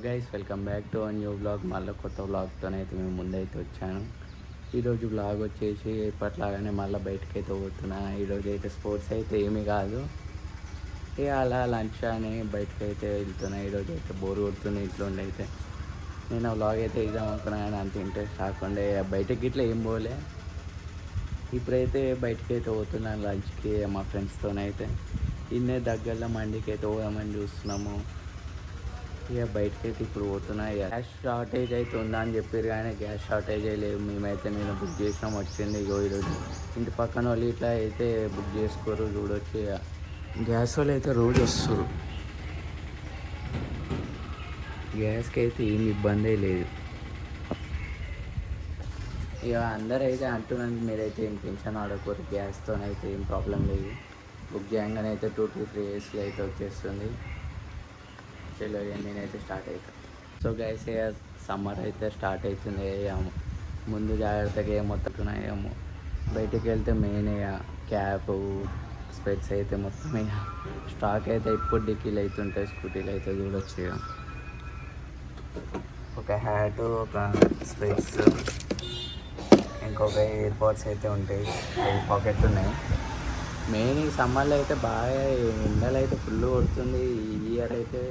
Guys welcome back to new blog. మళ్ళీ కొత్త బ్లాగ్తోనైతే మేము ముందైతే వచ్చాను. ఈరోజు బ్లాగ్ వచ్చేసి ఇప్పట్లాగానే మళ్ళీ బయటకు అయితే పోతున్నా. ఈరోజు అయితే స్పోర్ట్స్ అయితే ఏమీ కాదు, ఇక అలా లంచ్ అని బయటకు అయితే వెళ్తున్నా. ఈరోజు అయితే బోర్ కొడుతుంది ఇంట్లో ఉండి. అయితే నేను బ్లాగ్ అయితే ఇద్దాం అనుకున్నా కానీ అంత ఇంట్రెస్ట్ రాకుండా బయటకి ఇట్లా ఏం పోలే. ఇప్పుడైతే బయటకు అయితే పోతున్నాను లంచ్కి మా ఫ్రెండ్స్తోనైతే. ఇన్నే దగ్గరలో మండికి అయితే పోదామని చూస్తున్నాము. ఇక బయటకైతే ఇప్పుడు పోతున్నా. గ్యాస్ షార్టేజ్ అయితే ఉందా అని చెప్పారు కానీ గ్యాస్ షార్టేజ్ లేదు. మేమైతే నేను బుక్ చేసినాం, వచ్చింది ఇగో ఈరోజు. ఇంటి పక్కన వాళ్ళు ఇట్లా అయితే బుక్ చేసుకోరు. చూడొచ్చు ఇక గ్యాస్ వాళ్ళు అయితే రోజు వస్తారు. గ్యాస్కి అయితే ఏమి ఇబ్బంది లేదు. ఇక అందరూ అయితే అంటున్నాను, మీరైతే ఏం టెన్షన్ ఆడకూడదు, గ్యాస్తోనైతే ఏం ప్రాబ్లం లేదు. బుక్ చేయగానే అయితే 2 to 3 daysలో అయితే వచ్చేస్తుంది. చలో నేనైతే స్టార్ట్ అవుతాను. సో గైస్ ఇక సమ్మర్ అయితే స్టార్ట్ అవుతుంది. ముందు జాగ్రత్తగా ఏమొస్తున్నాయేమో. బయటికి వెళ్తే మెయిన్ ఇక క్యాప్, స్పెట్స్ అయితే మొత్తం ఇక స్టాక్ అయితే ఇప్పుడు డిక్కీలు అవుతుంటాయి. స్కూటీలు అయితే చూడొచ్చు. ఇక ఒక హ్యాటు, ఒక స్పెట్స్, ఇంకొక ఇయర్ పాడ్స్ అయితే ఉంటాయి. పాకెట్లు ఉన్నాయి. మెయిన్ ఈ సమ్మర్లో అయితే బాగా ఎండలు అయితే ఫుల్ కొడుతుంది. ఈ ఇయర్ అయితే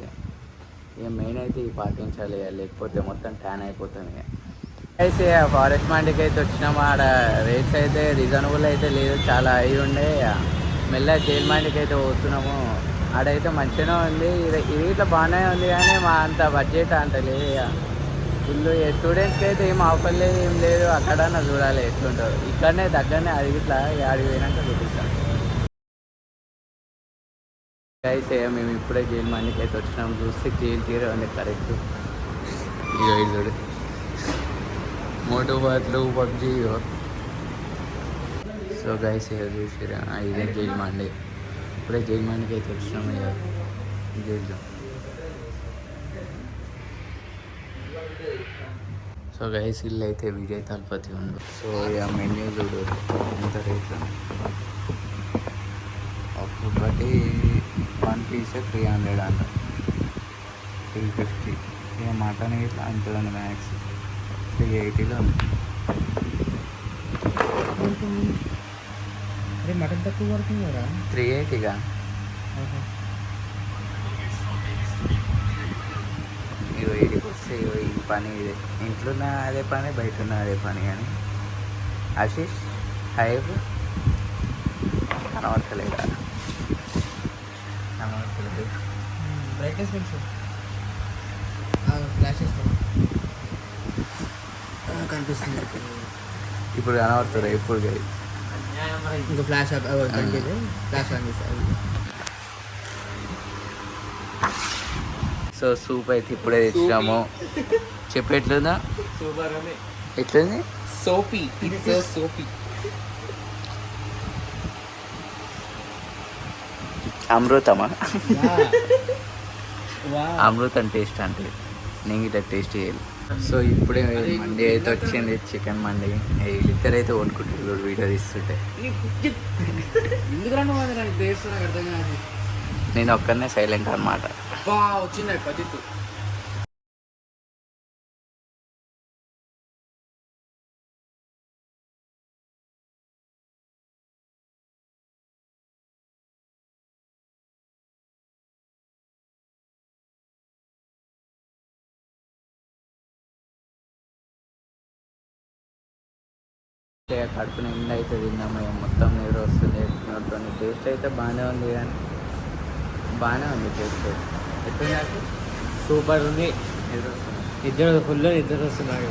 ఇక మెయిన్ అయితే ఈ పాటించాలి, లేకపోతే మొత్తం ట్యాన్ అయిపోతుంది. అయితే ఫారెస్ట్ మండికి అయితే వచ్చినాము. ఆడ రేట్స్ అయితే రీజనబుల్ అయితే లేదు, చాలా హై ఉండే. మెల్ల జైల్ మండికి అయితే పోతున్నాము. ఆడైతే మంచిగానే ఉంది, ఇది ఇట్లా బాగానే ఉంది కానీ మా అంత బడ్జెట్ అంత లేదు. ఇక ఫుల్ స్టూడెంట్స్కి అయితే ఏం ఆఫర్ లేదు, ఏం లేదు. అక్కడన్నా చూడాలి ఎట్లుంటుందో. ఇక్కడనే దగ్గరనే అది ఇట్లా ఆడికి పోయినాక చూపిస్తాను. అయితే మేము ఇప్పుడే జైలు మండికి అయితే వచ్చినాము. చూస్తే జైలు తీరే ఉంది కరెక్ట్. ఇక ఇది మోటో బాత్లు, పబ్జీ. సో గైస్ చూసిరా, ఇదే జైలు మండి. ఇప్పుడే జైలు మండికి అయితే వచ్చినాము. ఇక జైలు. సో గైస్ ఇల్లు అయితే విజయ్ తలపతి ఉంది. సో ఇక మెన్యూ చూడు ఎంత రేట్లు. ఒక్కొక్కటి 1 piece 300 అంట, 350. ఇక మటన్ ఇట్లా అంతే ఉంది, మ్యాక్స్ 380లో ఉంది. అరే మటన్ తక్కువ పడుతుంది కదా, 380గా. ఇగో ఇడికి వస్తే ఇగో ఈ పని ఇదే. ఇంట్లో ఉన్న అదే పని, బయట ఉన్న అదే పని. కానీ ఆశీష్ హైబ్ కనబడతలేదా? కనబడతలేదు. బ్రైట్నెస్ పెంచు, ఫ్లాష్ చేస్తాను. కనిపిస్తుంది ఇప్పుడు కనబడుతుంది. ఇప్పుడు ఇంకా ఫ్లాష్ కనిపిస్తే ఫ్లాష్ ఆన్ చేస్తాను. సో సూప్ అయితే ఇప్పుడే తెచ్చినాము. చెప్పు ఎట్లుందా? సూపర్ ఉంది. ఎట్లుంది? Soapy, it's soapy. అమృతమా? అమృతం టేస్ట్ అంటే నేను ఇట్లా టేస్ట్ చేయాలి. సో ఇప్పుడే మండి అయితే వచ్చింది, చికెన్ మండి. ఇద్దరు అయితే వండుకుంటారు వీడియో తీస్తుంటే. నేను ఒక్కనే సైలెంట్ అన్నమాట. వచ్చింది పద్ధతి. కడుపు నిండా అయితే తిన్నాము. మొత్తం నీరు వస్తుంది. మొత్తం టేస్ట్ అయితే బాగానే ఉంది, కానీ బాగానే ఉంది టేస్ట్. సూపర్ ఉంది. నీరు వస్తుంది. ఇద్దరు ఫుల్ ఇద్దరు వస్తున్నారు.